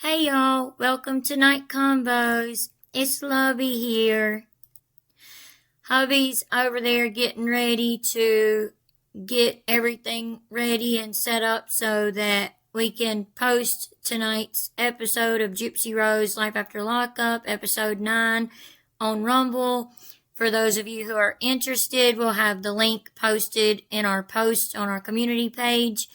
Hey y'all, welcome to Night Combos. It's Lovey here. Hubby's over there getting ready to get everything ready and set up so that we can post tonight's episode of Gypsy Rose Life After Lockup, episode 9 on Rumble. For those of you who are interested, we'll have the link posted in our post on our community page.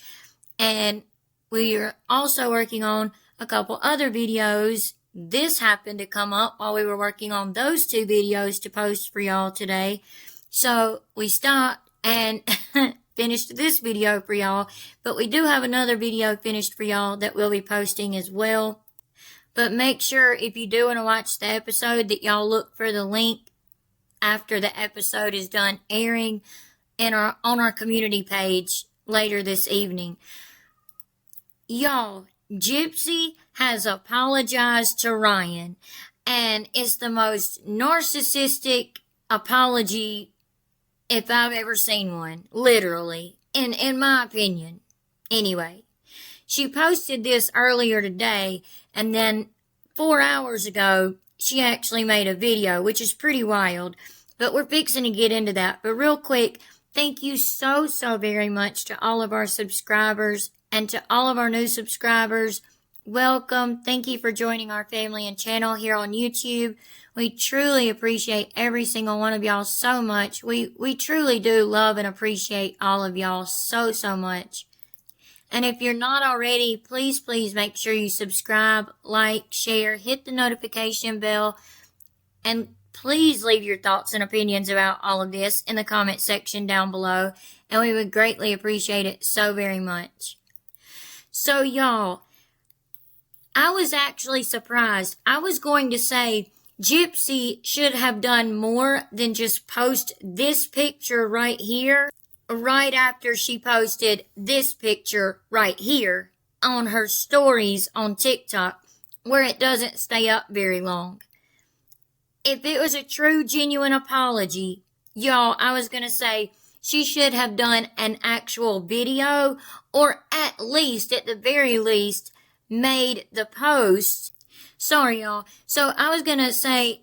And we are also working on a couple other videos. This happened to come up while we were working on those two videos to post for y'all today. So we stopped and finished this video for y'all. But we do have another video finished for y'all that we'll be posting as well. But make sure if you do want to watch the episode that y'all look for the link after the episode is done airing on our community page later this evening. Y'all, Gypsy has apologized to Ryan, and it's the most narcissistic apology if I've ever seen one, literally, in my opinion. Anyway, she posted this earlier today, and then 4 hours ago, she actually made a video, which is pretty wild, but we're fixing to get into that. But real quick, thank you so very much to all of our subscribers and to all of our new subscribers. Welcome. Thank you for joining our family and channel here on YouTube. We truly appreciate every single one of y'all so much. We truly do love and appreciate all of y'all so much. And if you're not already, please make sure you subscribe, like, share, hit the notification bell, and please leave your thoughts and opinions about all of this in the comment section down below, and we would greatly appreciate it so very much. So y'all, I was actually surprised. I was going to say Gypsy should have done more than just post this picture right here, right after she posted this picture right here on her stories on TikTok, where it doesn't stay up very long. If it was a true, genuine apology, y'all, I was going to say she should have done an actual video, or at the very least, made the post. Sorry, y'all. So I was going to say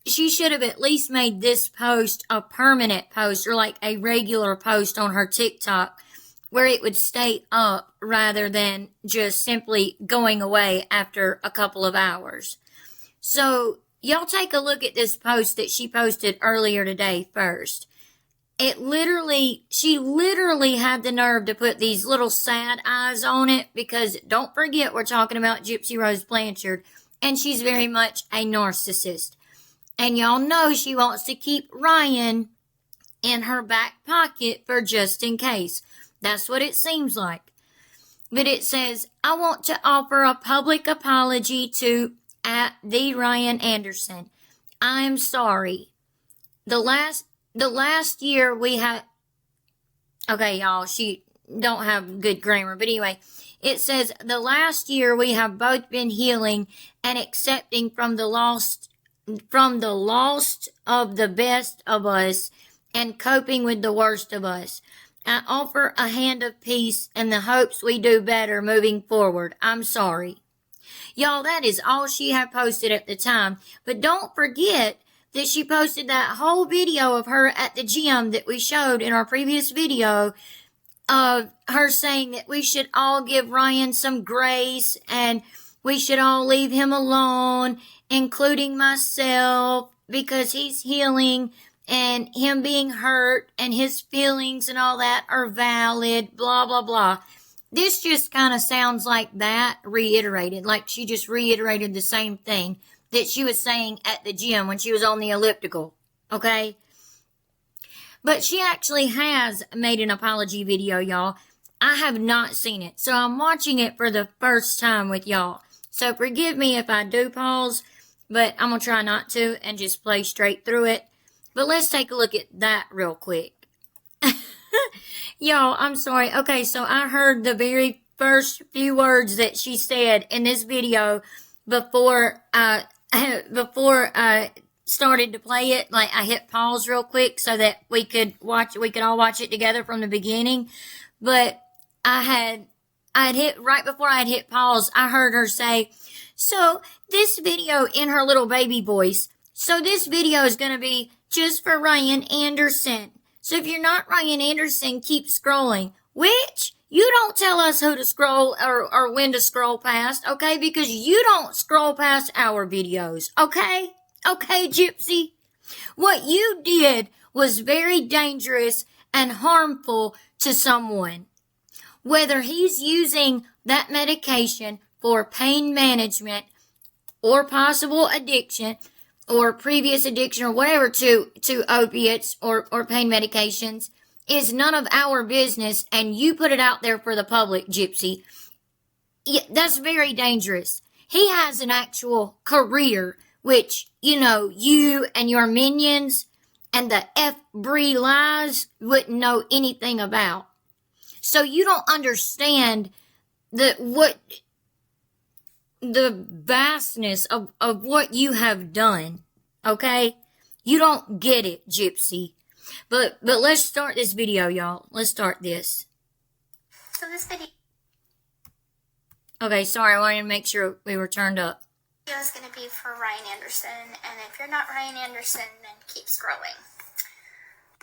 she should have at least made this post a permanent post, or like a regular post on her TikTok, where it would stay up rather than just simply going away after a couple of hours. So y'all take a look at this post that she posted earlier today first. She literally had the nerve to put these little sad eyes on it, because don't forget we're talking about Gypsy Rose Blanchard, and she's very much a narcissist. And y'all know she wants to keep Ryan in her back pocket for just in case. That's what it seems like. But it says, I want to offer a public apology to @the Ryan Anderson. I'm sorry. The last year we had, okay, y'all, she don't have good grammar, but anyway, it says, the last year we have both been healing and accepting from the lost of the best of us and coping with the worst of us. I offer a hand of peace in the hopes we do better moving forward. I'm sorry. Y'all, that is all she had posted at the time, but don't forget that she posted that whole video of her at the gym that we showed in our previous video, of her saying that we should all give Ryan some grace and we should all leave him alone, including myself, because he's healing and him being hurt and his feelings and all that are valid, blah, blah, blah. This just kind of sounds like that reiterated, like she just reiterated the same thing that she was saying at the gym when she was on the elliptical, okay? But she actually has made an apology video, y'all. I have not seen it, so I'm watching it for the first time with y'all. So forgive me if I do pause, but I'm going to try not to and just play straight through it. But let's take a look at that real quick. Y'all, I'm sorry. Okay, so I heard the very first few words that she said in this video before I started to play it. Like, I hit pause real quick so that we could all watch it together from the beginning. But I right before I had hit pause, I heard her say, so this video in her little baby voice. So this video is going to be just for Ryan Anderson. So if you're not Ryan Anderson, keep scrolling. Which, you don't tell us who to scroll or when to scroll past, okay? Because you don't scroll past our videos, okay? Okay, Gypsy? What you did was very dangerous and harmful to someone. Whether he's using that medication for pain management or possible addiction or previous addiction or whatever to opiates or pain medications is none of our business, and you put it out there for the public, Gypsy. Yeah, that's very dangerous. He has an actual career, which, you and your minions and the F-Bree lies wouldn't know anything about. So you don't understand the vastness of what you have done, okay? You don't get it, Gypsy. But let's start this video, y'all. Let's start this. So this video Okay, sorry, I wanted to make sure we were turned up. is going to be for Ryan Anderson, and if you're not Ryan Anderson, then keep scrolling.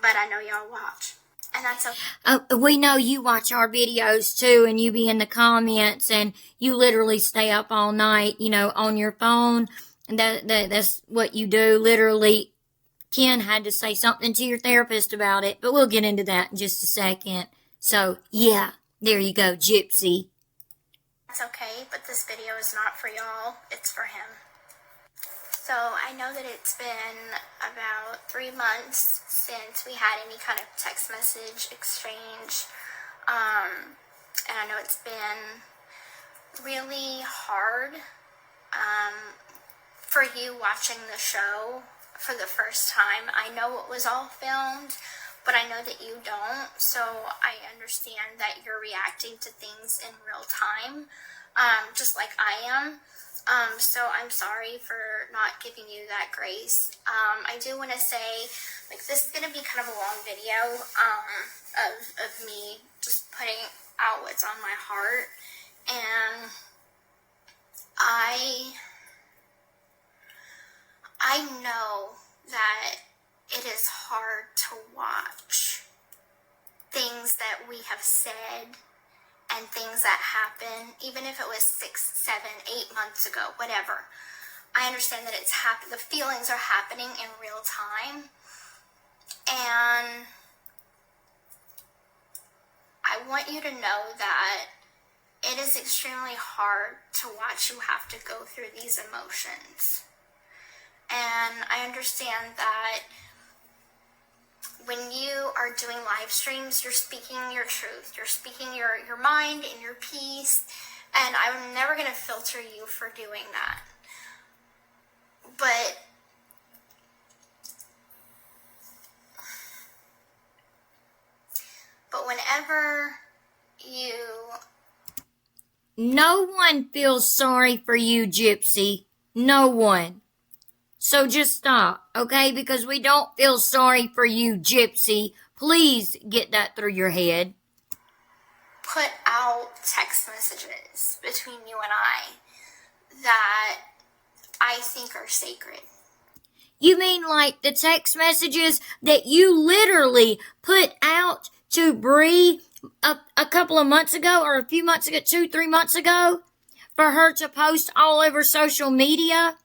But I know y'all watch, and that's okay. We know you watch our videos too, and you be in the comments, and you literally stay up all night, on your phone, and that's what you do. Literally, Ken had to say something to your therapist about it, but we'll get into that in just a second. So, yeah, there you go, Gypsy. That's okay, but this video is not for y'all, it's for him. So I know that it's been about 3 months since we had any kind of text message exchange, and I know it's been really hard for you watching the show for the first time. I know it was all filmed, but I know that you don't, so I understand that you're reacting to things in real time, just like I am. So I'm sorry for not giving you that grace. I do want to say, this is going to be kind of a long video, of me just putting out what's on my heart, and I know that it is hard to watch things that we have said and things that happen, even if it was 6, 7, 8 months ago, whatever. I understand that the feelings are happening in real time, and I want you to know that it is extremely hard to watch you have to go through these emotions. And I understand that when you are doing live streams, you're speaking your truth. You're speaking your mind and your peace. And I'm never going to filter you for doing that. But whenever you... No one feels sorry for you, Gypsy. No one. So just stop, okay? Because we don't feel sorry for you, Gypsy. Please get that through your head. Put out text messages between you and I that I think are sacred. You mean like the text messages that you literally put out to Bree a couple of months ago, or a few months ago, 2, 3 months ago, for her to post all over social media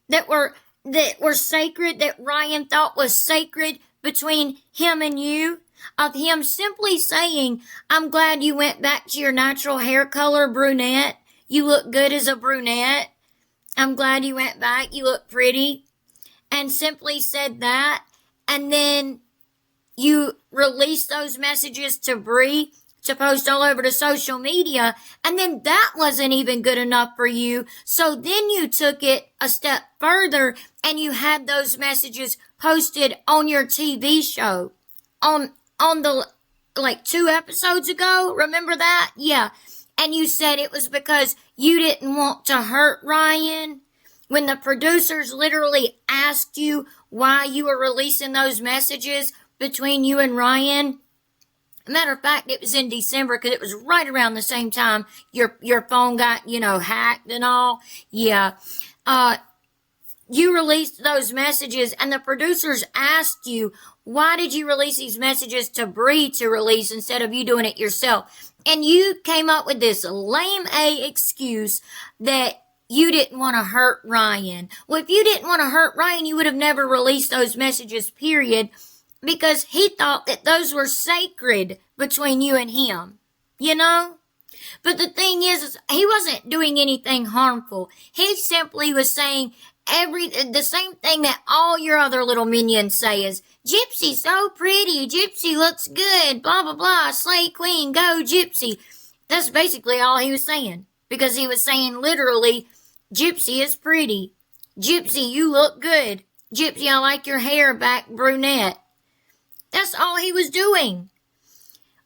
that were sacred, that Ryan thought was sacred between him and you, of him simply saying, I'm glad you went back to your natural hair color, brunette. You look good as a brunette. I'm glad you went back. You look pretty. And simply said that. And then you released those messages to Bree to post all over the social media, and then that wasn't even good enough for you. So then you took it a step further, and you had those messages posted on your TV show on the 2 episodes ago. Remember that? Yeah. And you said it was because you didn't want to hurt Ryan, when the producers literally asked you why you were releasing those messages between you and Ryan. Matter of fact, it was in December because it was right around the same time your phone got, hacked and all. Yeah. You released those messages, and the producers asked you, why did you release these messages to Bree to release instead of you doing it yourself? And you came up with this lame A excuse that you didn't want to hurt Ryan. Well, if you didn't want to hurt Ryan, you would have never released those messages, period, because he thought that those were sacred between you and him, But the thing is he wasn't doing anything harmful. He simply was saying the same thing that all your other little minions say is, Gypsy's so pretty, Gypsy looks good, blah, blah, blah, slay queen, go Gypsy. That's basically all he was saying, because he was saying literally, Gypsy is pretty. Gypsy, you look good. Gypsy, I like your hair back brunette. That's all he was doing.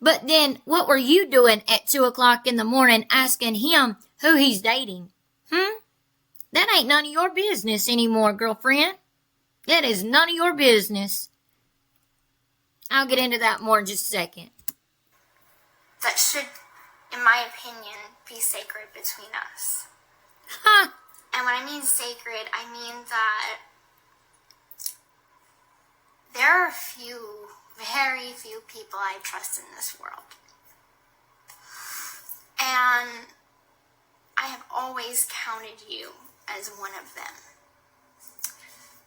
But then, what were you doing at 2 o'clock in the morning asking him who he's dating? That ain't none of your business anymore, girlfriend. That is none of your business. I'll get into that more in just a second. That should, in my opinion, be sacred between us. Huh. And when I mean sacred, I mean that there are very few people I trust in this world. And I have always counted you as one of them.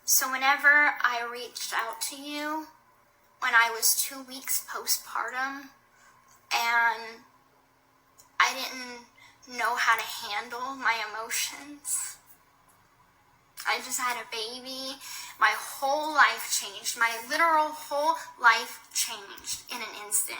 So whenever I reached out to you when I was 2 weeks postpartum and I didn't know how to handle my emotions, I just had a baby, my whole life changed. My literal whole life changed in an instant.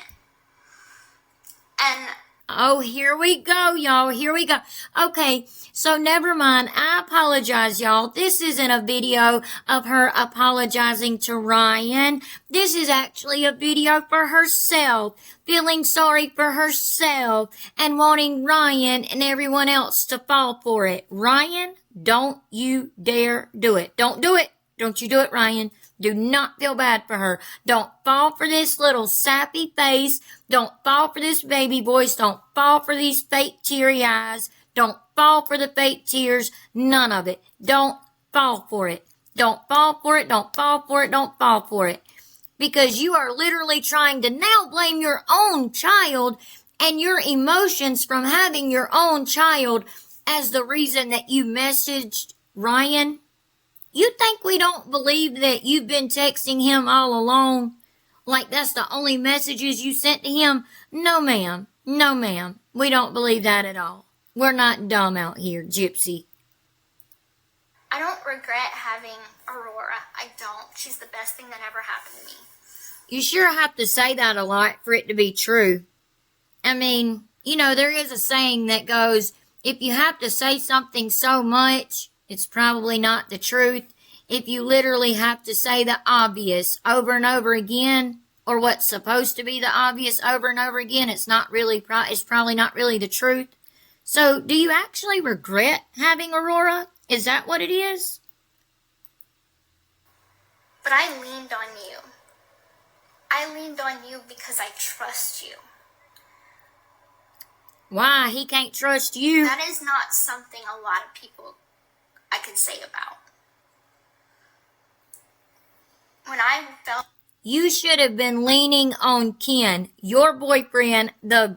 And oh, here we go, y'all. Here we go. Okay, so never mind. I apologize, y'all. This isn't a video of her apologizing to Ryan. This is actually a video for herself, feeling sorry for herself and wanting Ryan and everyone else to fall for it. Ryan, don't you dare do it. Don't do it. Don't you do it, Ryan. Do not feel bad for her. Don't fall for this little sappy face. Don't fall for this baby voice. Don't fall for these fake teary eyes. Don't fall for the fake tears. None of it. Don't fall for it. Don't fall for it. Don't fall for it. Don't fall for it. Because you are literally trying to now blame your own child and your emotions from having your own child as the reason that you messaged Ryan. You think we don't believe that you've been texting him all along? Like that's the only messages you sent to him? No, ma'am. No, ma'am. We don't believe that at all. We're not dumb out here, Gypsy. I don't regret having Aurora. I don't. She's the best thing that ever happened to me. You sure have to say that a lot for it to be true. I mean, there is a saying that goes, if you have to say something so much, it's probably not the truth. If you literally have to say the obvious over and over again, or what's supposed to be the obvious over and over again, it's probably not really the truth. So, do you actually regret having Aurora? Is that what it is? But I leaned on you. I leaned on you because I trust you. Why? He can't trust you. That is not something a lot of people I could say about. When I felt... You should have been leaning on Ken, your boyfriend, the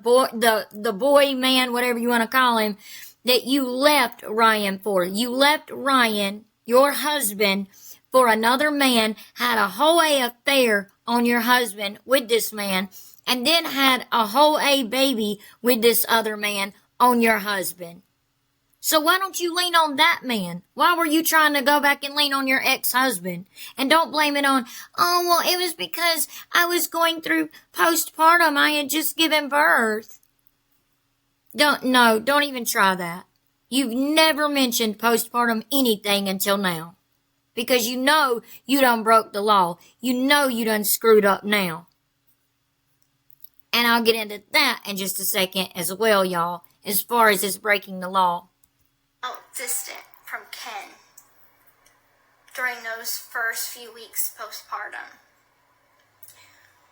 boy man, whatever you want to call him, that you left Ryan for. You left Ryan, your husband, for another man, had a whole affair on your husband with this man, and then had a whole baby with this other man on your husband. So why don't you lean on that man? Why were you trying to go back and lean on your ex-husband? And don't blame it on, oh, well, it was because I was going through postpartum. I had just given birth. Don't even try that. You've never mentioned postpartum anything until now. Because you know you done broke the law. You know you done screwed up now. And I'll get into that in just a second as well, y'all, as far as this breaking the law. Distant from Ken during those first few weeks postpartum.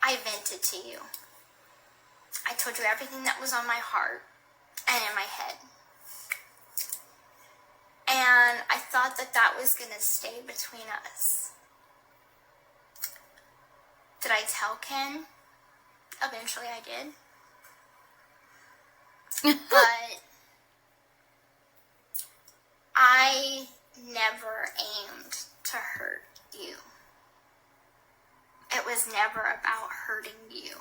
I vented to you. I told you everything that was on my heart and in my head. And I thought that that was going to stay between us. Did I tell Ken? Eventually I did. But I never aimed to hurt you. It was never about hurting you.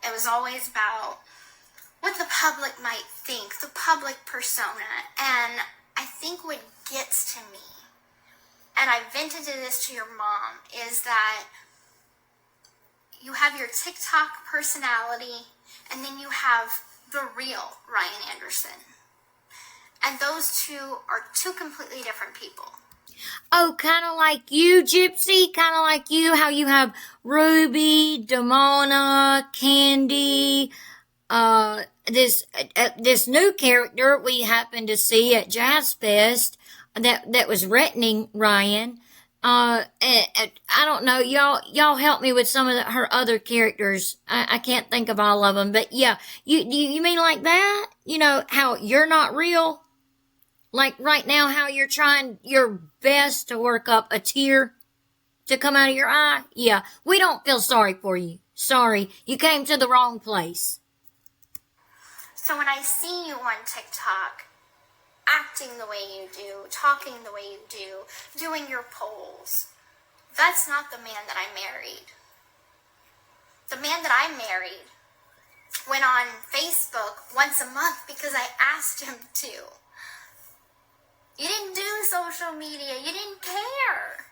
It was always about what the public might think, the public persona. And I think what gets to me, and I vented this to your mom, is that you have your TikTok personality, and then you have the real Ryan Anderson. And those two are two completely different people. Oh, kind of like you, Gypsy, kind of like you, how you have Ruby, Damona, Candy, this new character we happened to see at Jazz Fest that was threatening Ryan. I don't know, y'all help me with some of her other characters. I can't think of all of them, but yeah, you mean like that? You know, how you're not real? Like right now, how you're trying your best to work up a tear to come out of your eye? Yeah, we don't feel sorry for you. Sorry, you came to the wrong place. So when I see you on TikTok, acting the way you do, talking the way you do, doing your polls, that's not the man that I married. The man that I married went on Facebook once a month because I asked him to. You didn't do social media. You didn't care.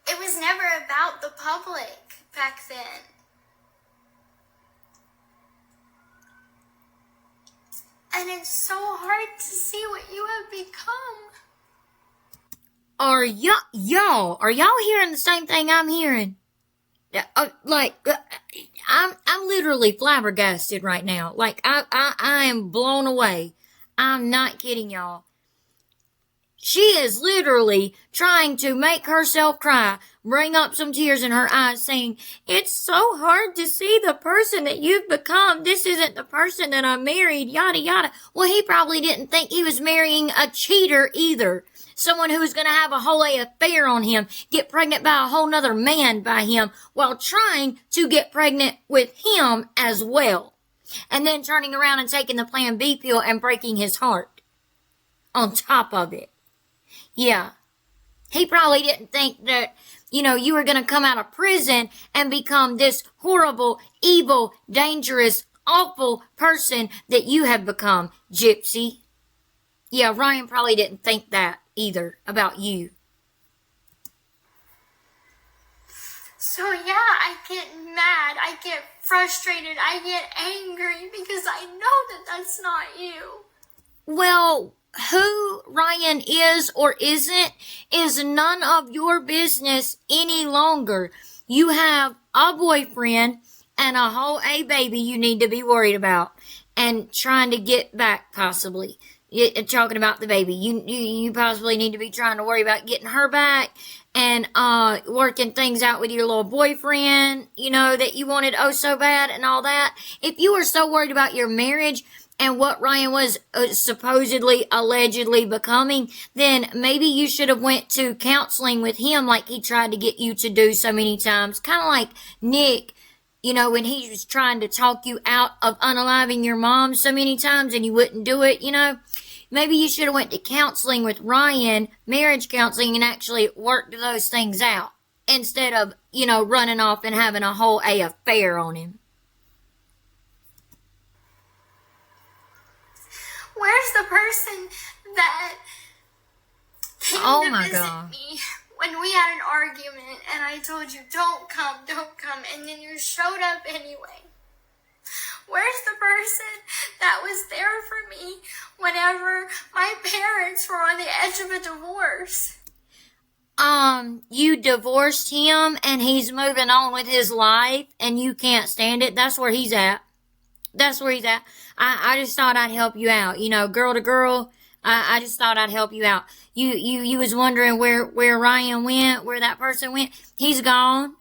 It was never about the public back then. And it's so hard to see what you have become. Are y'all hearing the same thing I'm hearing? I'm literally flabbergasted right now. Like, I am blown away. I'm not kidding y'all. She is literally trying to make herself cry, bring up some tears in her eyes, saying, it's so hard to see the person that you've become. This isn't the person that I married, yada, yada. Well, he probably didn't think he was marrying a cheater either. Someone who was going to have a whole affair on him, get pregnant by a whole nother man by him, while trying to get pregnant with him as well. And then turning around and taking the Plan B pill and breaking his heart on top of it. Yeah, he probably didn't think that, you were going to come out of prison and become this horrible, evil, dangerous, awful person that you have become, Gypsy. Yeah, Ryan probably didn't think that either about you. So yeah, I get mad, I get frustrated, I get angry because I know that that's not you. Well, who Ryan is or isn't is none of your business any longer. You have a boyfriend and a whole baby you need to be worried about and trying to get back possibly. Talking about the baby, you possibly need to be trying to worry about getting her back and working things out with your little boyfriend, that you wanted oh so bad and all that. If you were so worried about your marriage and what Ryan was supposedly, allegedly becoming, then maybe you should have went to counseling with him like he tried to get you to do so many times. Kind of like Nick, when he was trying to talk you out of unaliving your mom so many times and you wouldn't do it, Maybe you should have went to counseling with Ryan, marriage counseling, and actually worked those things out instead of, running off and having a whole affair on him. Where's the person that came to visit me when we had an argument and I told you, don't come, and then you showed up anyway? Where's the person that was there for me whenever my parents were on the edge of a divorce? You divorced him and he's moving on with his life and you can't stand it. That's where he's at. I just thought I'd help you out. Girl to girl, I just thought I'd help you out. You was wondering where Ryan went, where that person went. He's gone,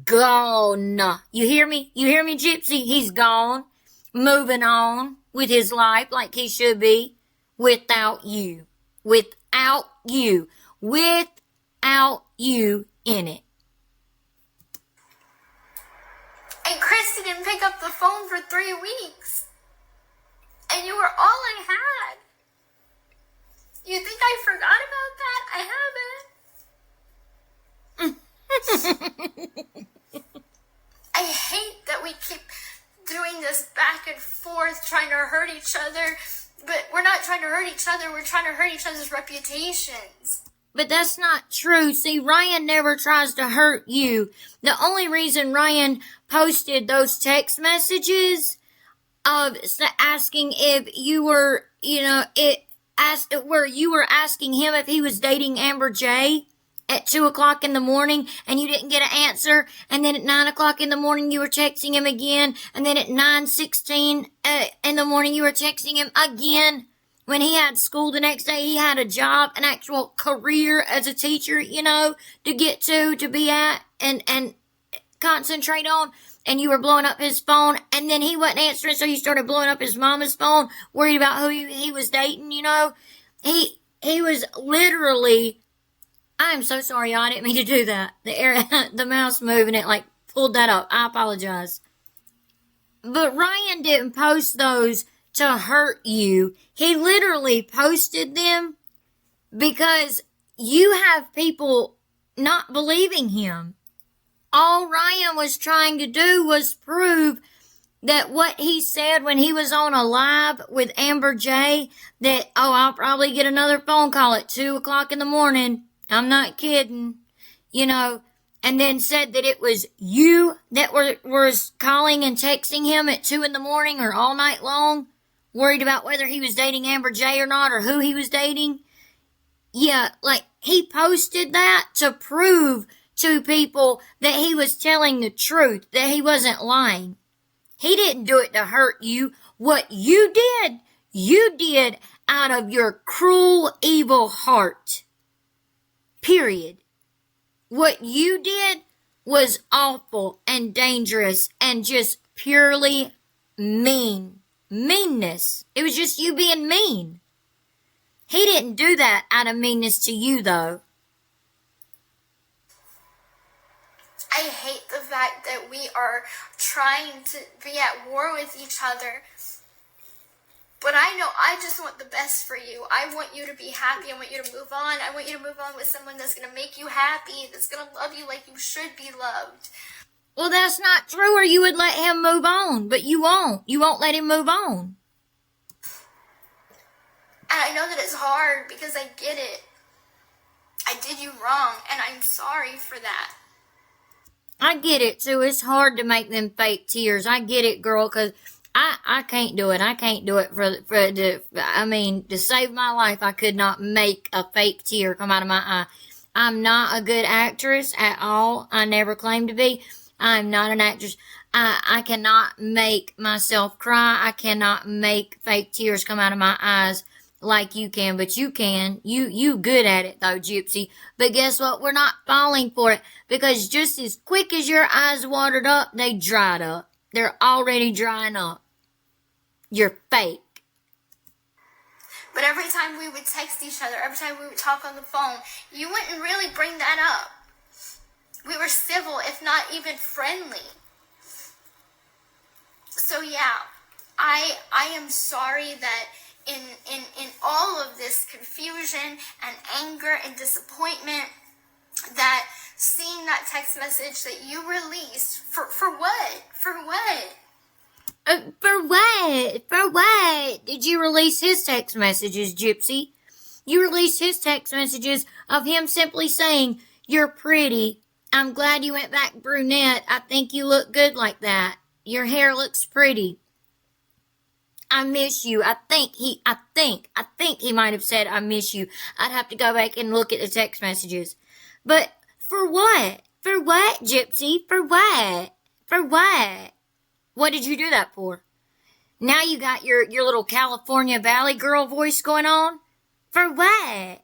gone. You hear me? You hear me, Gypsy? He's gone. Moving on with his life like he should be. Without you. Without you. Without you in it. And Christy didn't pick up the phone for 3 weeks. And you were all I had. You think I forgot about that? I haven't. I hate that we keep doing this back and forth, trying to hurt each other. But we're not trying to hurt each other. We're trying to hurt each other's reputations. But that's not true. See, Ryan never tries to hurt you. The only reason Ryan posted those text messages of asking if you were, where you were asking him if he was dating Amber J at 2 o'clock in the morning and you didn't get an answer. And then at 9 o'clock in the morning you were texting him again. And then at 9:16 in the morning you were texting him again. When he had school the next day, he had a job, an actual career as a teacher, to get to be at and concentrate on. And you were blowing up his phone, and then he wasn't answering, so you started blowing up his mama's phone, worried about who he was dating, He was literally, I'm so sorry, y'all, I didn't mean to do that. The mouse moving it, pulled that up. I apologize. But Ryan didn't post those to hurt you. He literally posted them because you have people not believing him. All Ryan was trying to do was prove that what he said when he was on a live with Amber J, that, I'll probably get another phone call at 2 o'clock in the morning. I'm not kidding, and then said that it was you that was calling and texting him at 2 in the morning or all night long, worried about whether he was dating Amber J or not or who he was dating. Yeah, he posted that to prove to people that he was telling the truth, that he wasn't lying. He didn't do it to hurt you. What you did out of your cruel, evil heart. Period. What you did was awful and dangerous and just purely mean. Meanness. It was just you being mean. He didn't do that out of meanness to you, though. I hate the fact that we are trying to be at war with each other. But I know I just want the best for you. I want you to be happy. I want you to move on. I want you to move on with someone that's going to make you happy, that's going to love you like you should be loved. Well, that's not true, or you would let him move on. But you won't. You won't let him move on. And I know that it's hard because I get it. I did you wrong, and I'm sorry for that. I get it, too. It's hard to make them fake tears. I get it, girl, because I can't do it. I can't do it to save my life. I could not make a fake tear come out of my eye. I'm not a good actress at all. I never claimed to be. I'm not an actress. I cannot make myself cry. I cannot make fake tears come out of my eyes like you can, but you can. You good at it though, Gypsy. But guess what? We're not falling for it because just as quick as your eyes watered up, they dried up. They're already drying up. You're fake. But every time we would text each other, every time we would talk on the phone, you wouldn't really bring that up. We were civil, if not even friendly. So yeah, I am sorry that in all of this confusion and anger and disappointment, that seeing that text message that you released, for what? For what? For what? For what? Did you release his text messages, Gypsy? You released his text messages of him simply saying, "You're pretty. I'm glad you went back brunette. I think you look good like that. Your hair looks pretty. I miss you." I think he might have said, "I miss you." I'd have to go back and look at the text messages. But for what? For what, Gypsy? For what? For what? What did you do that for? Now you got your little California Valley girl voice going on? For what?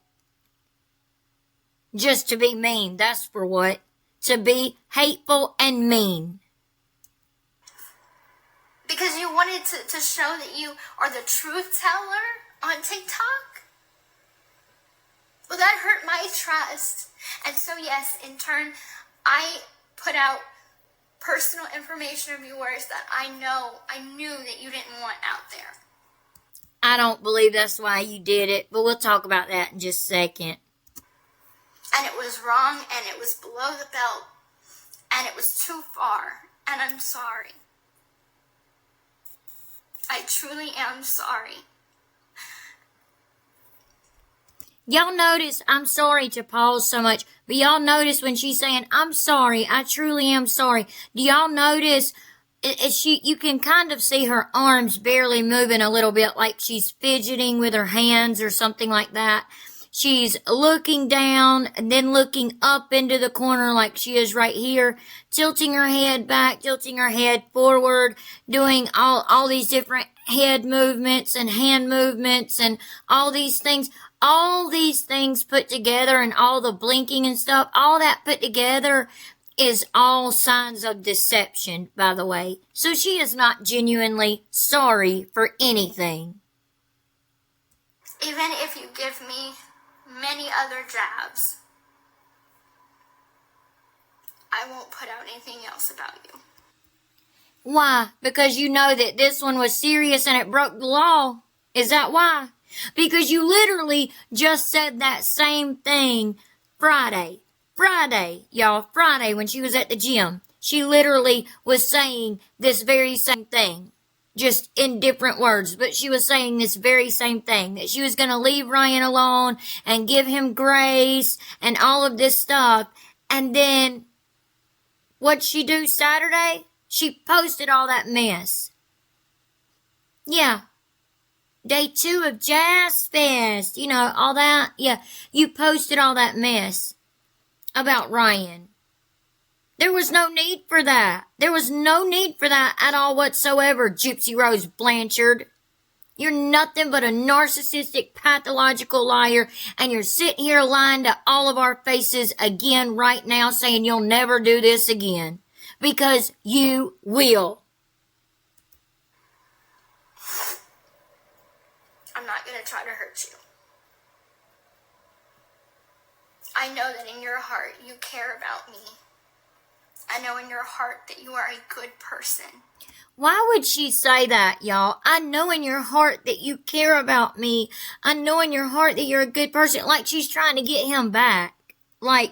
Just to be mean. That's for what. to be hateful and mean? Because you wanted to show that you are the truth teller on TikTok? Well, that hurt my trust. And so, yes, in turn, I put out personal information of yours that I knew that you didn't want out there. I don't believe that's why you did it, but we'll talk about that in just a second. And it was wrong, and it was below the belt, and it was too far, and I'm sorry. I truly am sorry. Y'all notice, I'm sorry to pause so much, but y'all notice when she's saying, I'm sorry, I truly am sorry. Do y'all notice, you can kind of see her arms barely moving a little bit, like she's fidgeting with her hands or something like that. She's looking down and then looking up into the corner like she is right here, tilting her head back, tilting her head forward, doing all these different head movements and hand movements and all these things. All these things put together and all the blinking and stuff, all that put together is all signs of deception, by the way. So she is not genuinely sorry for anything. Even if you give me many other jabs, I won't put out anything else about you. Why? Because you know that this one was serious and it broke the law. Is that why? Because you literally just said that same thing Friday, y'all, Friday when she was at the gym. She literally was saying this very same thing, just in different words, but she was saying this very same thing, that she was going to leave Ryan alone and give him grace and all of this stuff. And then what'd she do Saturday? She posted all that mess. Yeah. Day 2 of Jazz Fest, you know, all that. Yeah, you posted all that mess about Ryan. There was no need for that. There was no need for that at all whatsoever, Gypsy Rose Blanchard. You're nothing but a narcissistic, pathological liar, and you're sitting here lying to all of our faces again right now, saying you'll never do this again. Because you will. I'm not going to try to hurt you. I know that in your heart you care about me. I know in your heart that you are a good person. Why would she say that, y'all? I know in your heart that you care about me. I know in your heart that you're a good person. Like she's trying to get him back. Like,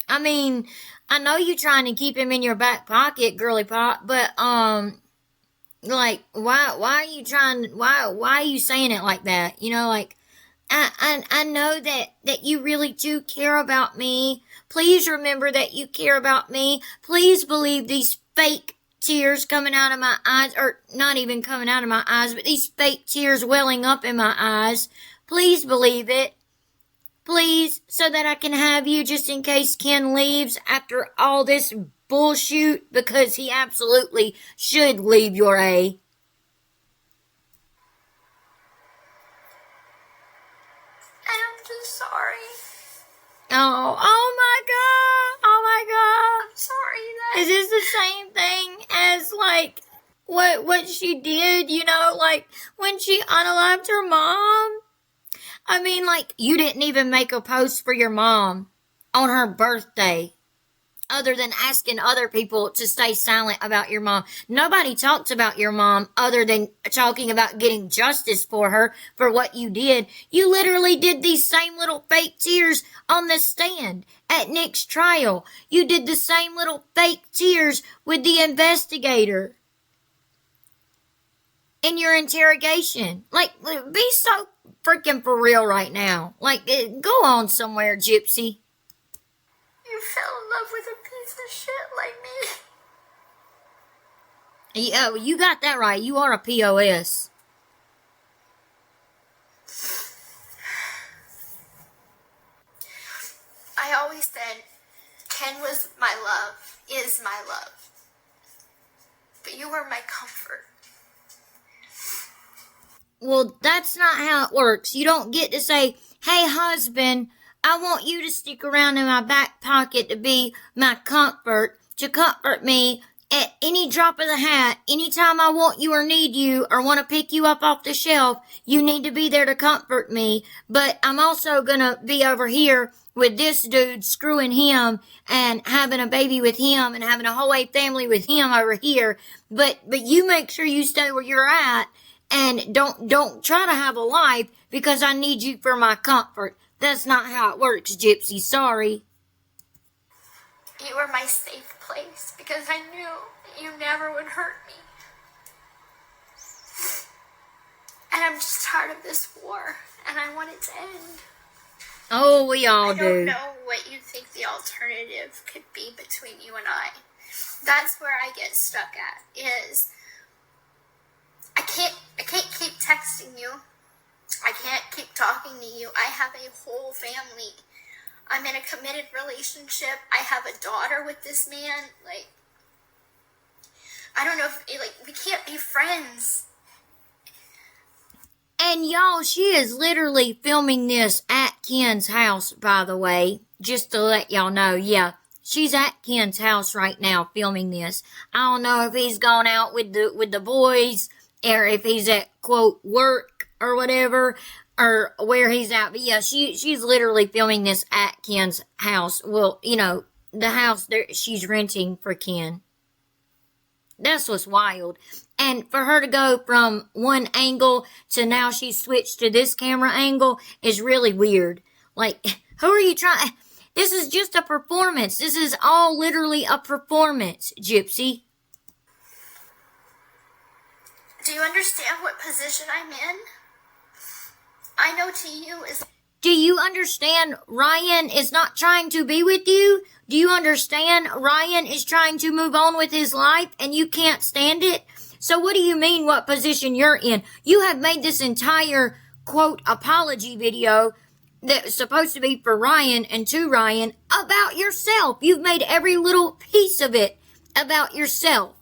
I mean, I know you're trying to keep him in your back pocket, girly pop, but, like, why are you why are you saying it like that? You know, like, I know that you really do care about me. Please remember that you care about me. Please believe these fake tears coming out of my eyes, or not even coming out of my eyes, but these fake tears welling up in my eyes. Please believe it. Please, so that I can have you just in case Ken leaves after all this bullshit, because he absolutely should leave your A. I'm just sorry. Oh my God. I'm sorry that... Is this the same thing as, like, what she did, you know, like, when she unalived her mom? I mean, like, you didn't even make a post for your mom on her birthday, other than asking other people to stay silent about your mom. Nobody talked about your mom other than talking about getting justice for her for what you did. You literally did these same little fake tears on the stand at Nick's trial. You did the same little fake tears with the investigator in your interrogation. Like, be so freaking for real right now. Like, go on somewhere, Gypsy. You fell in love with a piece of shit like me. Yeah, you got that right. You are a POS. I always said Ken was my love, is my love. But you were my comfort. Well, that's not how it works. You don't get to say, hey, husband, I want you to stick around in my back pocket to be my comfort, to comfort me at any drop of the hat. Anytime I want you or need you or want to pick you up off the shelf, you need to be there to comfort me. But I'm also gonna be over here with this dude, screwing him and having a baby with him and having a whole family with him over here. But you make sure you stay where you're at and don't try to have a life because I need you for my comfort. That's not how it works, Gypsy. Sorry. You were my safe place because I knew you never would hurt me. And I'm just tired of this war, and I want it to end. Oh, we all do. I don't know what you think the alternative could be between you and I. That's where I get stuck at, is I can't keep texting you. I can't keep talking to you. I have a whole family. I'm in a committed relationship. I have a daughter with this man. Like, I don't know if, like, we can't be friends. And y'all, she is literally filming this at Ken's house, by the way. Just to let y'all know, yeah. She's at Ken's house right now filming this. I don't know if he's gone out with the boys or if he's at, quote, work or whatever, or where he's at. But yeah, she's literally filming this at Ken's house. Well, you know, the house there she's renting for Ken. That's what's wild. And for her to go from one angle to now she's switched to this camera angle is really weird. Like, who are you trying? This is just a performance. This is all literally a performance, Gypsy. Do you understand what position I'm in? I know to you is... Do you understand Ryan is not trying to be with you? Do you understand Ryan is trying to move on with his life and you can't stand it? So what do you mean what position you're in? You have made this entire, quote, apology video that's supposed to be for Ryan and to Ryan about yourself. You've made every little piece of it about yourself.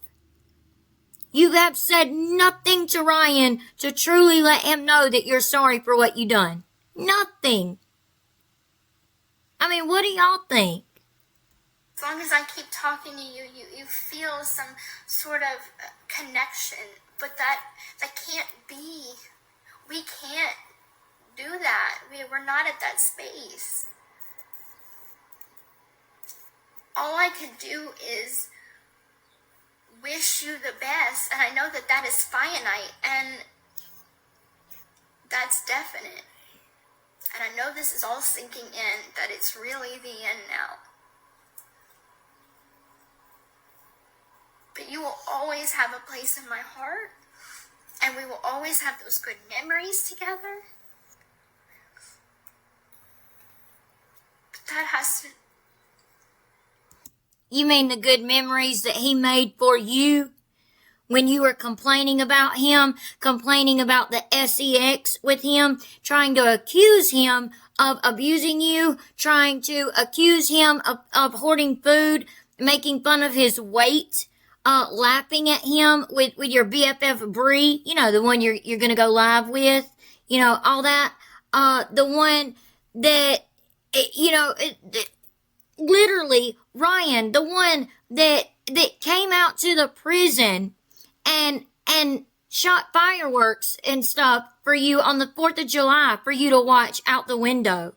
You have said nothing to Ryan to truly let him know that you're sorry for what you done. Nothing. I mean, what do y'all think? As long as I keep talking to you, you feel some sort of connection. But that can't be. We can't do that. We're not at that space. All I could do is wish you the best, and I know that is finite, and that's definite. And I know this is all sinking in, that it's really the end now. But you will always have a place in my heart, and we will always have those good memories together. But that has to... You mean the good memories that he made for you when you were complaining about him, complaining about the sex with him, trying to accuse him of abusing you, trying to accuse him of hoarding food, making fun of his weight, laughing at him with your BFF Bree, you know, the one you're gonna go live with, you know, all that, the one that, you know, literally, Ryan, the one that came out to the prison and shot fireworks and stuff for you on the 4th of July for you to watch out the window.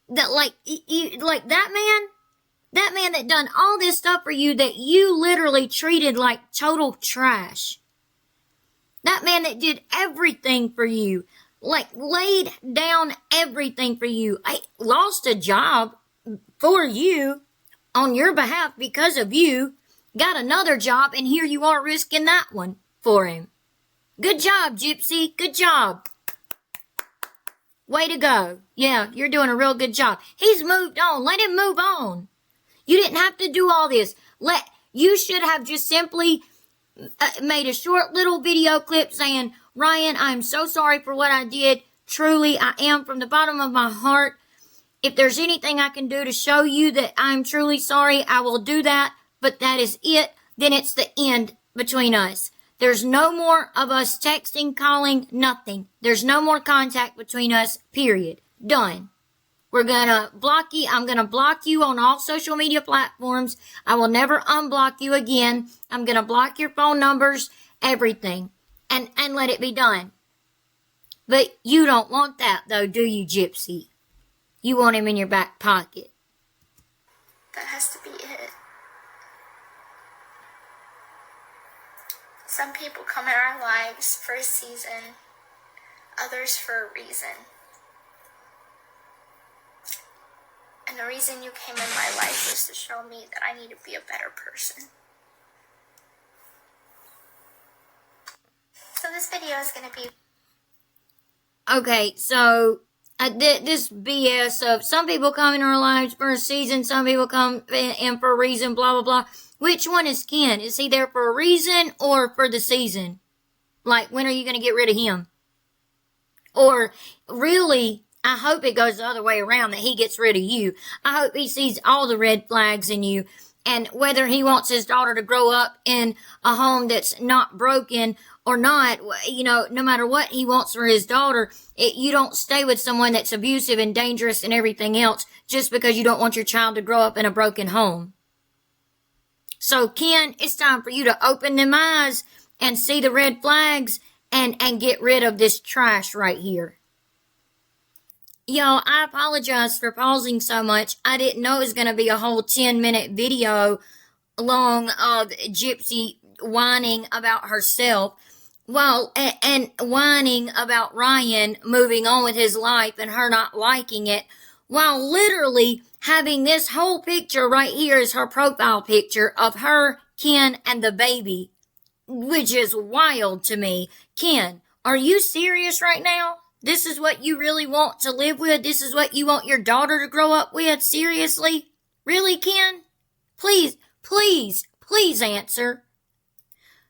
That, like, that man that done all this stuff for you that you literally treated like total trash. That man that did everything for you, like laid down everything for you. I lost a job for you, on your behalf because of you, got another job, and here you are risking that one for him. Good job, Gypsy. Good job. Way to go. Yeah, you're doing a real good job. He's moved on. Let him move on. You didn't have to do all this. You should have just simply made a short little video clip saying, Ryan, I'm so sorry for what I did. Truly, I am from the bottom of my heart. If there's anything I can do to show you that I'm truly sorry, I will do that. But that is it. Then it's the end between us. There's no more of us texting, calling, nothing. There's no more contact between us, period. Done. We're gonna block you. I'm gonna block you on all social media platforms. I will never unblock you again. I'm gonna block your phone numbers, everything, and let it be done. But you don't want that, though, do you, Gypsy? You want him in your back pocket. That has to be it. Some people come in our lives for a season, others for a reason. And the reason you came in my life was to show me that I need to be a better person. So this video is going to be... Okay, so this BS of some people come in our lives for a season, some people come in for a reason, blah, blah, blah. Which one is Ken? Is he there for a reason or for the season? Like, when are you going to get rid of him? Or, really, I hope it goes the other way around, that he gets rid of you. I hope he sees all the red flags in you. And whether he wants his daughter to grow up in a home that's not broken or not, you know, no matter what he wants for his daughter, you don't stay with someone that's abusive and dangerous and everything else just because you don't want your child to grow up in a broken home. So, Ken, it's time for you to open them eyes and see the red flags and get rid of this trash right here. Y'all, I apologize for pausing so much. I didn't know it was going to be a whole 10-minute video long of Gypsy whining about herself. Well, and whining about Ryan moving on with his life and her not liking it, while literally having this whole picture right here is her profile picture of her, Ken, and the baby, which is wild to me. Ken, are you serious right now? This is what you really want to live with? This is what you want your daughter to grow up with? Seriously? Really, Ken? Please, please, please answer.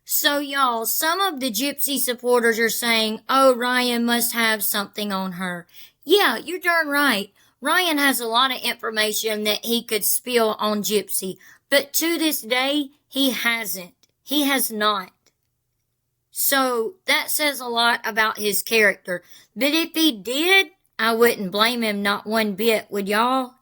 So, y'all, some of the Gypsy supporters are saying, oh, Ryan must have something on her. Yeah, you're darn right. Ryan has a lot of information that he could spill on Gypsy. But to this day, he hasn't. He has not. So, that says a lot about his character. But if he did, I wouldn't blame him not one bit, would y'all?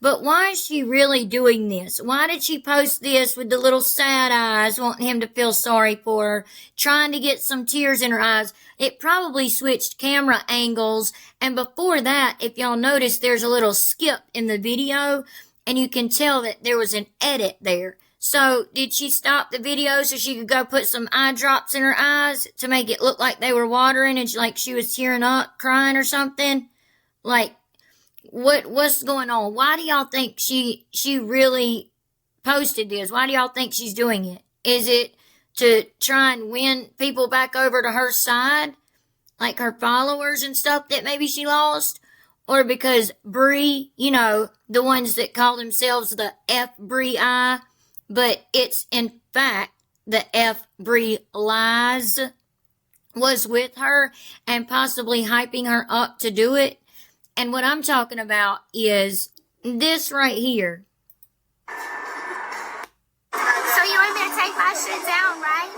But why is she really doing this? Why did she post this with the little sad eyes, wanting him to feel sorry for her, trying to get some tears in her eyes? It probably switched camera angles, and before that, if y'all notice, there's a little skip in the video, and you can tell that there was an edit there. So, did she stop the video so she could go put some eye drops in her eyes to make it look like they were watering and like she was tearing up, crying or something? Like, what's going on? Why do y'all think she really posted this? Why do y'all think she's doing it? Is it to try and win people back over to her side? Like her followers and stuff that maybe she lost? Or because Bree, you know, the ones that call themselves the F Bree I, but it's in fact the F Bree Lies was with her and possibly hyping her up to do it. And what I'm talking about is this right here. So you want me to take my shit down, right?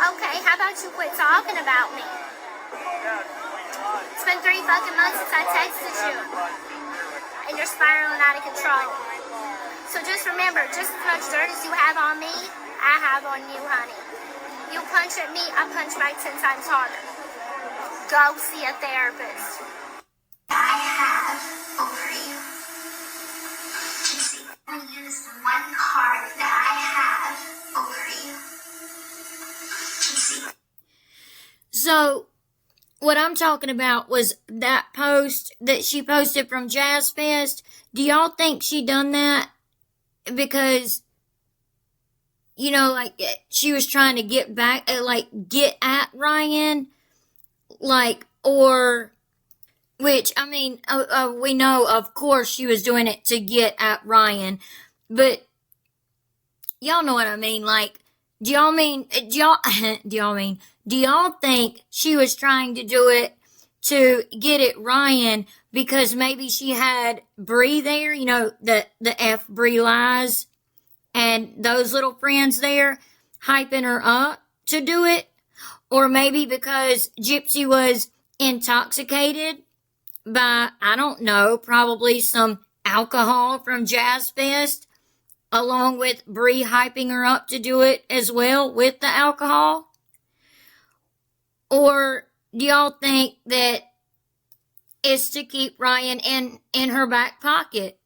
Okay, how about you quit talking about me? It's been 3 fucking months since I texted you. And you're spiraling out of control. So just remember, just as much dirt as you have on me, I have on you, honey. You punch at me, I punch back 10 times harder. Go see a therapist. I have over you. Gypsy, I use one card that I have over you. Gypsy. So, what I'm talking about was that post that she posted from Jazz Fest. Do y'all think she done that because, you know, like, she was trying to get back, get at Ryan? Like, or, which, I mean, we know, of course, she was doing it to get at Ryan, but y'all know what I mean. Like, do y'all think she was trying to do it to get at Ryan because maybe she had Bree there, you know, the F Bree Lies, and those little friends there hyping her up to do it? Or maybe because Gypsy was intoxicated by, I don't know, probably some alcohol from Jazz Fest, along with Bree hyping her up to do it as well with the alcohol? Or do y'all think that it's to keep Ryan in her back pocket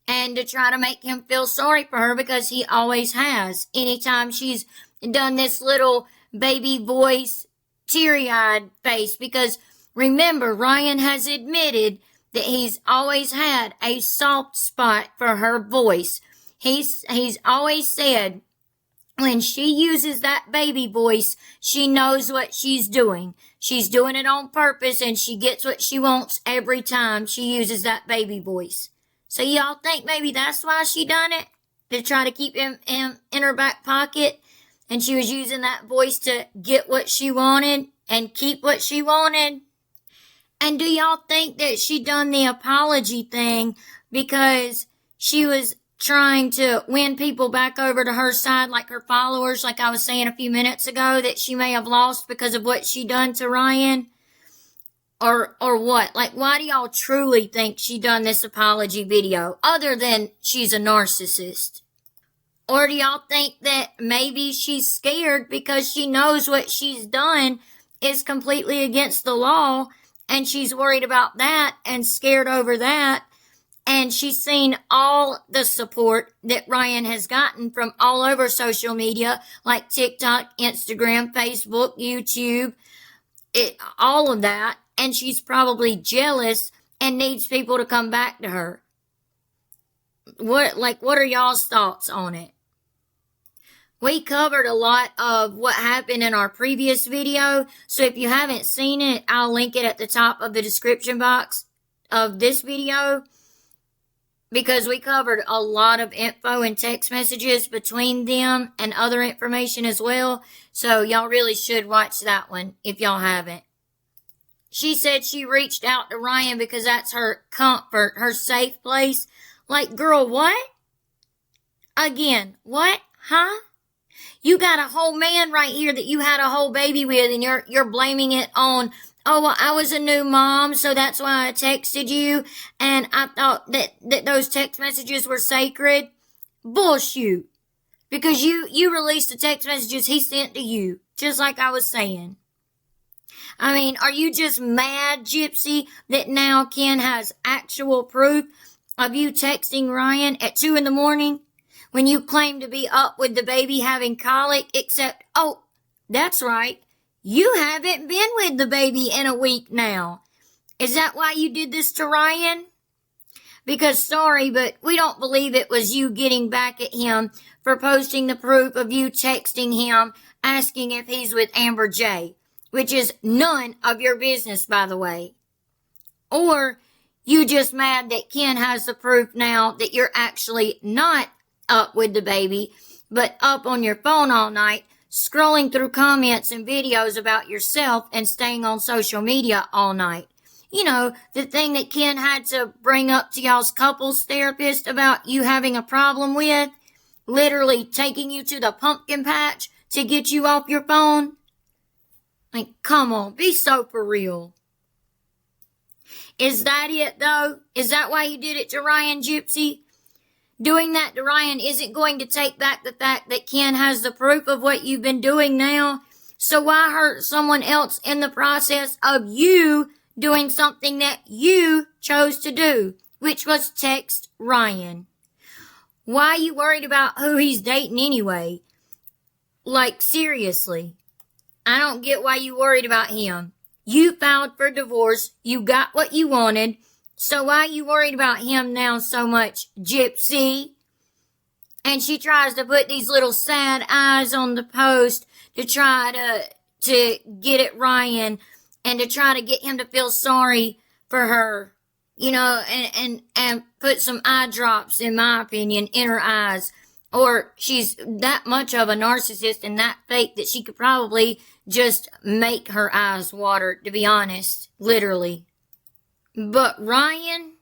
and to try to make him feel sorry for her, because he always has? Anytime she's done this little baby voice, teary-eyed face, because remember, Ryan has admitted that he's always had a soft spot for her voice. He's always said when she uses that baby voice, she knows what she's doing. She's doing it on purpose, and she gets what she wants every time she uses that baby voice. So y'all think maybe that's why she done it? To try to keep him in her back pocket? And she was using that voice to get what she wanted and keep what she wanted? And do y'all think that she done the apology thing because she was trying to win people back over to her side, like her followers, like I was saying a few minutes ago, that she may have lost because of what she done to Ryan? Or what? Like, why do y'all truly think she done this apology video, other than she's a narcissist? Or do y'all think that maybe she's scared because she knows what she's done is completely against the law, and she's worried about that and scared over that, and she's seen all the support that Ryan has gotten from all over social media, like TikTok, Instagram, Facebook, YouTube, all of that, and she's probably jealous and needs people to come back to her? What are y'all's thoughts on it? We covered a lot of what happened in our previous video, so if you haven't seen it, I'll link it at the top of the description box of this video, because we covered a lot of info and text messages between them and other information as well, so y'all really should watch that one if y'all haven't. She said she reached out to Ryan because that's her comfort, her safe place. Like, girl, what? Again, what? Huh? You got a whole man right here that you had a whole baby with, and you're blaming it on, oh, well, I was a new mom, so that's why I texted you, and I thought that those text messages were sacred. Bullshit. Because you released the text messages he sent to you, just like I was saying. I mean, are you just mad, Gypsy, that now Ken has actual proof of you texting Ryan at 2 a.m? When you claim to be up with the baby having colic, except, oh, that's right, you haven't been with the baby in a week now. Is that why you did this to Ryan? Because, sorry, but we don't believe it was you getting back at him for posting the proof of you texting him asking if he's with Amber J, which is none of your business, by the way. Or you just mad that Ken has the proof now that you're actually not up with the baby, but up on your phone all night, scrolling through comments and videos about yourself and staying on social media all night. You know, the thing that Ken had to bring up to y'all's couples therapist about you having a problem with, literally taking you to the pumpkin patch to get you off your phone. Like, come on, be so for real. Is that it, though? Is that why you did it to Ryan, Gypsy? Doing that to Ryan isn't going to take back the fact that Ken has the proof of what you've been doing now. So why hurt someone else in the process of you doing something that you chose to do, which was text Ryan? Why are you worried about who he's dating anyway? Like, seriously. I don't get why you worried about him. You filed for divorce. You got what you wanted. So why are you worried about him now so much, Gypsy? And she tries to put these little sad eyes on the post to try to get at Ryan and to try to get him to feel sorry for her, you know, and put some eye drops, in my opinion, in her eyes. Or she's that much of a narcissist and that fake that she could probably just make her eyes water, to be honest, literally. But Ryan,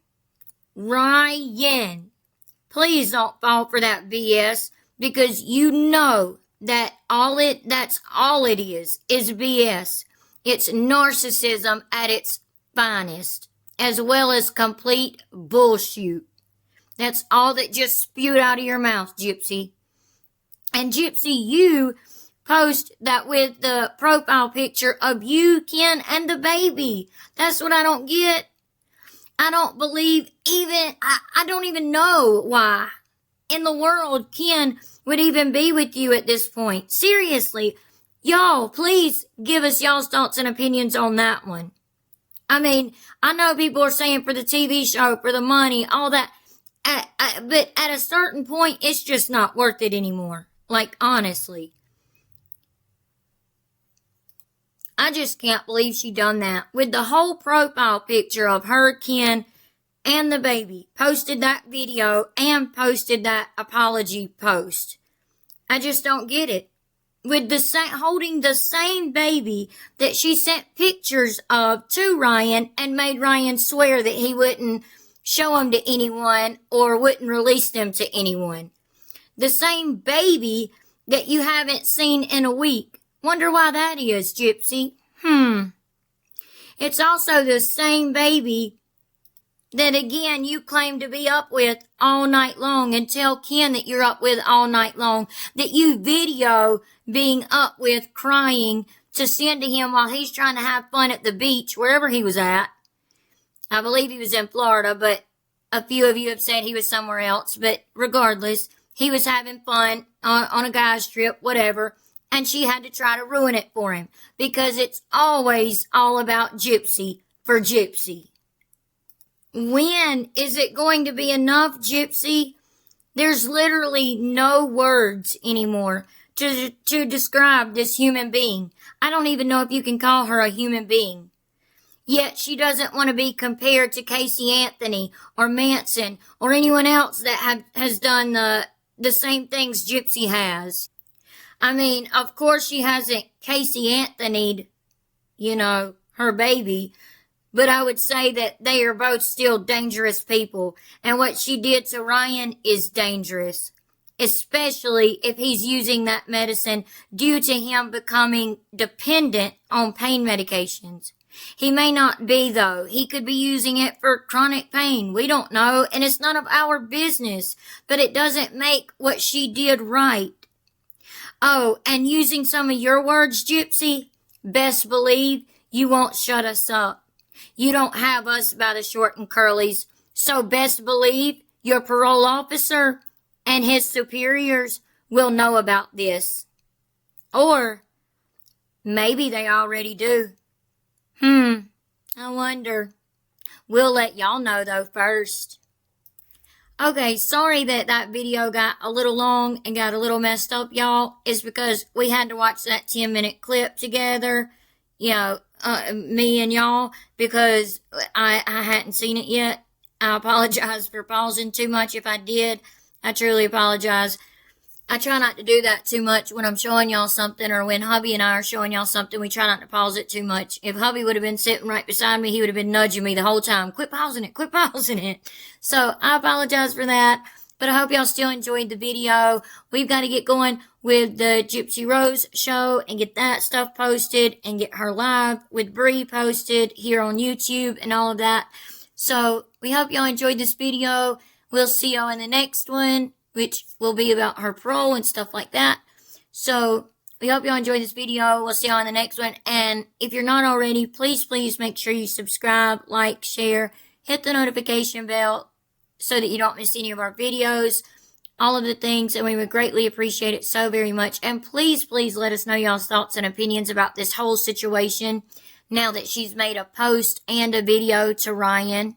please don't fall for that BS, because you know that that's all it is BS. It's narcissism at its finest. as well as complete bullshit. That's all that just spewed out of your mouth, Gypsy. And Gypsy, you post that with the profile picture of you, Ken, and the baby. That's what I don't get. I don't believe I don't even know why in the world Ken would even be with you at this point. Seriously, y'all, please give us y'all's thoughts and opinions on that one. I mean, I know people are saying for the TV show, for the money, all that, but at a certain point, it's just not worth it anymore. Like, honestly. I just can't believe she done that. With the whole profile picture of her, Ken, and the baby. Posted that video and posted that apology post. I just don't get it. With holding the same baby that she sent pictures of to Ryan and made Ryan swear that he wouldn't show them to anyone or wouldn't release them to anyone. The same baby that you haven't seen in a week. Wonder why that is, Gypsy. It's also the same baby that, again, you claim to be up with all night long and tell Ken that you're up with all night long, that you video being up with crying to send to him while he's trying to have fun at the beach, wherever he was at. I believe he was in Florida, but a few of you have said he was somewhere else. But regardless, he was having fun on a guy's trip, whatever, and she had to try to ruin it for him because it's always all about Gypsy for Gypsy. When is it going to be enough, Gypsy? There's literally no words anymore to describe this human being. I don't even know if you can call her a human being. Yet she doesn't want to be compared to Casey Anthony or Manson or anyone else that has done the same things Gypsy has. I mean, of course she hasn't Casey Anthony'd, her baby. But I would say that they are both still dangerous people. And what she did to Ryan is dangerous. Especially if he's using that medicine due to him becoming dependent on pain medications. He may not be, though. He could be using it for chronic pain. We don't know. And it's none of our business. But it doesn't make what she did right. Oh, and using some of your words, Gypsy, best believe you won't shut us up. You don't have us by the short and curlies, so best believe your parole officer and his superiors will know about this. Or maybe they already do. I wonder. We'll let y'all know, though, first. Okay, sorry that video got a little long and got a little messed up, y'all. It's because we had to watch that 10-minute clip together. Me and y'all, because I hadn't seen it yet. I apologize for pausing too much if I did. I truly apologize. I try not to do that too much when I'm showing y'all something, or when hubby and I are showing y'all something. We try not to pause it too much. If hubby would have been sitting right beside me, he would have been nudging me the whole time. Quit pausing it. So I apologize for that. But I hope y'all still enjoyed the video. We've got to get going with the Gypsy Rose show and get that stuff posted and get her live with Bree posted here on YouTube and all of that. So we hope y'all enjoyed this video. We'll see y'all in the next one, which will be about her parole and stuff like that. So we hope y'all enjoyed this video. We'll see y'all in the next one. And if you're not already, please make sure you subscribe, like, share, hit the notification bell so that you don't miss any of our videos, all of the things, and we would greatly appreciate it so very much. And please let us know y'all's thoughts and opinions about this whole situation now that she's made a post and a video to Ryan.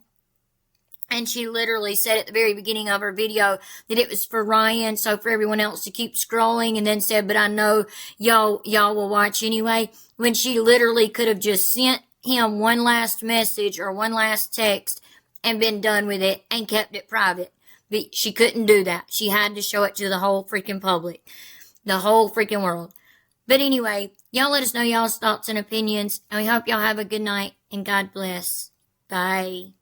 And she literally said at the very beginning of her video that it was for Ryan, so for everyone else to keep scrolling, and then said, but I know y'all will watch anyway, when she literally could have just sent him one last message or one last text and been done with it and kept it private. But she couldn't do that. She had to show it to the whole freaking public. The whole freaking world. But anyway, y'all let us know y'all's thoughts and opinions. And we hope y'all have a good night. And God bless. Bye.